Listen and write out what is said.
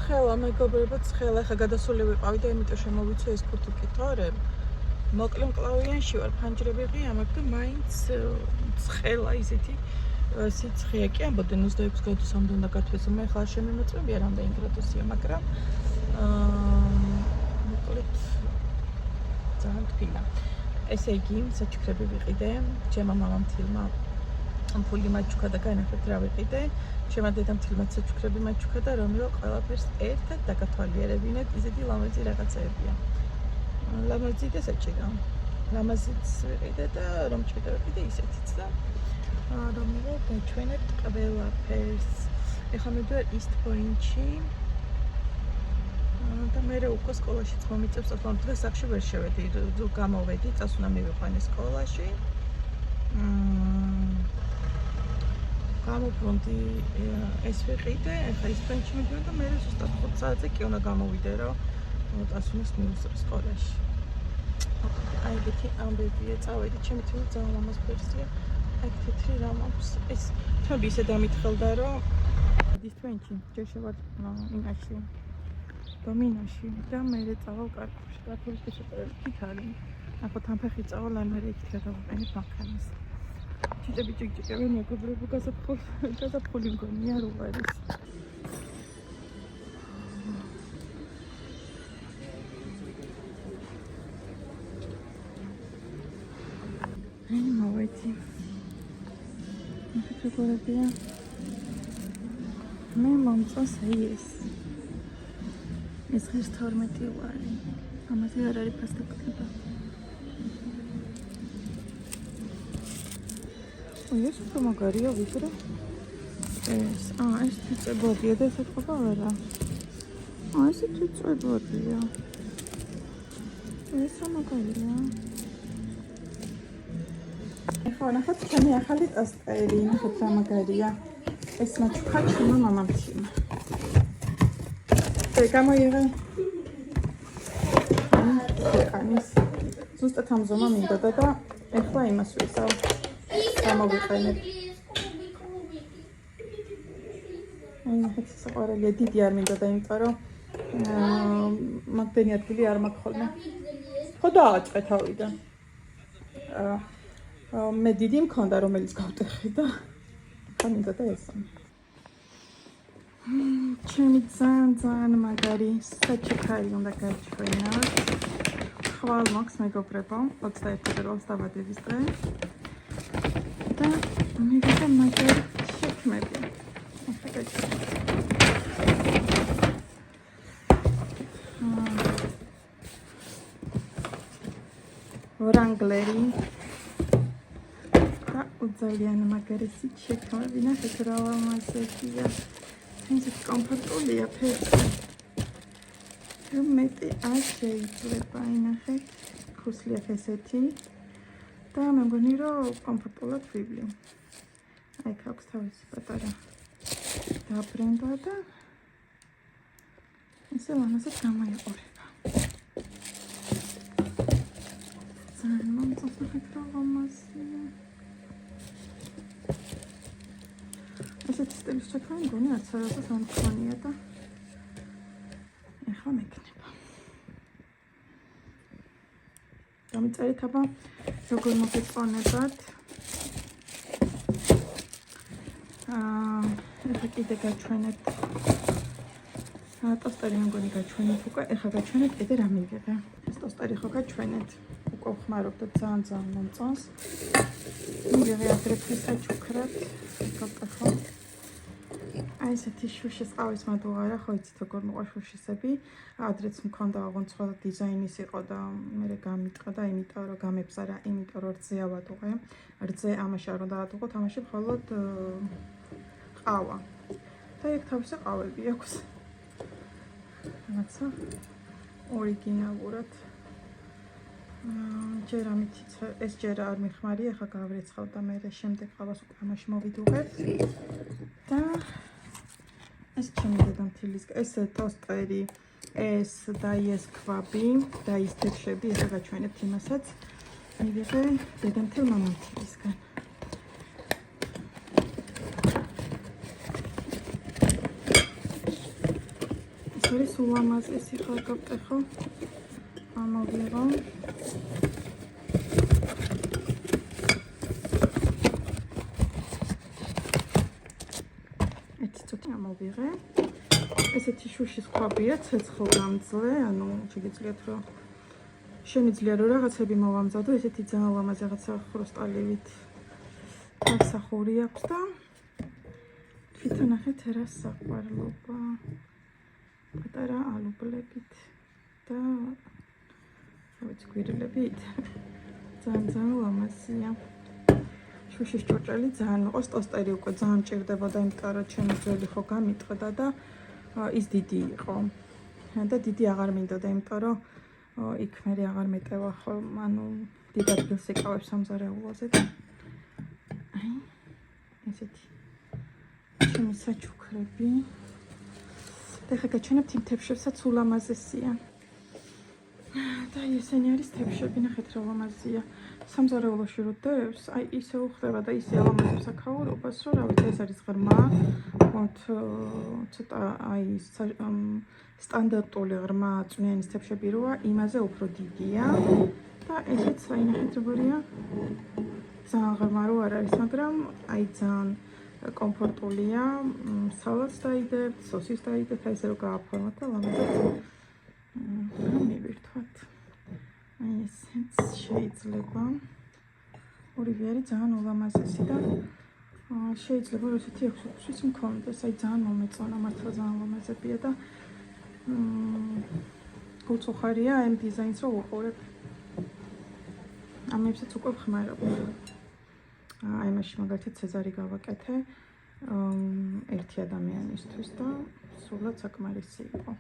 ცხელა მეგობრებო, ცხელა ხა გადასული ვიყავი და იმიტომ შემოვიცე ეს ხუთი კითორე. მოკლე მკლავიანში ვარ, ფანჯრები ღიამებ და მაინც ცხელა ისეთი სიცხეა კი ამბობდნენ 26 გრადუსამდე უნდა გათვეს. მე ხლა შემიმოწმებია რამდენი გრადუსია, მაგრამ მოკლედ ძალიან თბილა. ესე იგი, საჩუქრები ვიყიდე, ჩემმა მამამთილმა ამფული მაჩუქა და განახეთ რა ვიყიდე. ჩემმა დედამთილმაც საჩუქრები მაჩუქა და რომელ ყველაფერს ერთად დაგათვალიერებინეთ, ისეთი ლამაზი რაღაცეებია. ლამაზი და საჭირო. ლამაზიც ვიყიდე და რომ ჭირდა ვიყიდე ისეთიც და რომელ გაჩვენებთ ყველაფერს. ეხლა მივდივარ East Point-ში. და მე უკვე სკოლაშიც მომიწევს, ახლა დღეს სახში ვერ შევედი, გამოვედი, წას უნდა მივიყვანე სკოლაში. გამოვბრუნდი ეს ვიყიდე, ახლა East Point-ში მივდივარ და მე ზუსტად 5 საათზე კი უნდა გამოვიდე, რომ წას უნდა მივისწრო სკოლაში. აი ეგეთი ამბებია, წავედი, ჩემი თვით ძალიან ლამაზ ვერსია. აი თეთრი რამ აქვს. ეს თვები ისე დამითხელდა, რომ East Point-ში ჯერ შევარ იმაში. Dominashi და მე წავალ კარგში. კარგში შეწერებით არის. ახლა თანფეხი წავალ ან მე იქით გადავყენებ მანქანას. ჩიტები ჭიკჭიკები მეგობრებო გაზაფხული მგონია რო არის. აი მოვედი. მე შეგორებია. მე მომწონს ეს. ეს ღირს 12 ვარი. ამაზე არ არის ფასტაკდება. ეს უფრო მაგარია ვიდრე ეს. ეს წიწებოდია და ეს ეთქობა ვერა. ეს წიწებოდია. ეს მაგარია. ეხლა ნახოთ ჩემი ახალი ტოსტერი, ნახოთ რა მაგარია. ეს მაჩუქა ჩემმა მამამთილმა. გამოიღე. ანის ზუსტად ამ ზომა მინდოდა და ეხლა იმას ვისავ. გამოვიყენებ. აი ეს საყვარელია, დიდი არ მინდოდა, იმიტომ რომ მაგდენი ადგილი არ მაქვს ხოლმე. ხო დააწყე თავიდან. მე დიდი მქონდა, რომელიც გავტეხე და ხა მინდოდა ესა. ჩემი ძალიან მაგარი საჩუქარი უნდა გაჩვენოთ. ხვალ მაქვს მეგობრებო, 21 ფებრუარის დაბადების დღე. და მივიდა მაგარი შექმები. ახლა გაჩვენოთ. Wrangleri. და ძალიან მაგარი შექმები, ნახეთ რა ლამაზია. ეს კომფორტულია ფერში. მეტი არ შეიძლება ინახეთ ხუსლია ესეთი და მე მგონი რომ კომფორტულად ვიბლი. აი აქვს თავისი პატარა დაბრენდა და ესე ლამაზად გამოიყურება. ძალიან მომწონს რა ლამაზია. ესეთი სტილის შექმნა მგონი არც არასდროს არ მქონია და ეხლა მეკნება. დამიწერეთ აბა როგორ მოგეწონებათ. ეხლა კიდე გაჩვენებთ. ტოსტერი მგონი გაჩვენეთ უკვე. ეხლა გაჩვენეთ კიდე რა მივიღე. ეს ტოსტერი ხო გაჩვენეთ. უკვე ხმარობ და ძალიან მომწონს. მივიღე აგრეთვე საჩუქრად. გაკეთო. აი ესეთი შუშის ყავის მადულა რა ხო იცით როგორ მოყვა შუშისები. ადრეც მქონდა აღონ სხვა დიზაინის იყო და მე გამიტყა და იმიტომ რომ გამებსა რა, იმიტომ რომ რძე ავადუღე. რძე ამაში არ უნდა ავადუღოთ, ამაში მხოლოდ ყავა. და ეგ თავისი ყავები აქვს. რაცა ორიგინალურად. ჯერ ამით ეს ჯერ არ მიხმარია, ახლა გავრიცხავ და მე შემდეგ ყავას უკვე ამაში მოვიდუღებ. და ეს ჩემი დედამთილის ეს ტოსტერი, ეს და ეს ქვაბი და ის თეთრები, ეხლა გაჩვენებთ იმასაც. მივიღე დედამთილ მამამთილისგან. არის ულამაზესი ხალხობტე ხო? ამოვიღო. ცოტა ამოვიღე. ესეთი შუშის ყვავია, ცეცხლგამძლე, ანუ შეგიძლიათ რომ შემიძლია რომ რაღაცები მოვამზადო, ესეთი ძალიან ლამაზი რაღაცა ხრუსტალივით დასახური აქვს და თვითონ ნახეთ რა საყვარლობა. პატარა ალუბლებით და ვიცი გვირილებით. ძალიან ლამაზია. შუშის ჭურჭელი ძალიან მოყავს, ტოსტერი უკვე ძალიან მჭირდებოდა, იმიტომ რომ ჩემი ძველი ხო გამიტყდა და ის დიდი იყო. და დიდი აღარ მინდოდა, იმიტომ რომ იქ მე აღარ მეტევა ხო, ანუ დიდ ადგილს ეკავებს სამზარეულოზე და აი ესეთი ჩემი საჩუქრები. და ხა გაჩვენებთ იმ თებშებსაც ულამაზესია. და ესენი არის თებშები, ნახეთ რა ლამაზია. სამზარეულოში რო დევს, აი ისე უხდება და ისე ალამაზებს აქაურობას, რომ რა ვიცი, ეს არის ღრმა. ვთქვათ, ცოტა აი სტანდარტული ღრმა წვნიანის თებშები როა, იმაზე უფრო დიდია. და ესეც აი ნახეთ როგორია. ძალიან ღრმა რო არ არის, მაგრამ აი ძალიან კომფორტულია. სალატს დაიდებთ, სოსის დაიდებთ, აი ესე რო გააფორმოთ და ლამაზად მივირთვათ. აი ესეც შეიძლება. ორივე არის ძალიან ულამაზესი და შეიძლება რომ ესეთი 6-ის მქონდეს, აი ძალიან მომეწონა, მართლა ძალიან ლამაზებია და გულწუხარია ამ დიზაინს რო უყურებ. ამებსაც უკვე ვხმარობ. აი მაშინ მაგალითად ცეზარი გავაკეთე ერთი ადამიანისთვის და სულად საკმარისი იყო.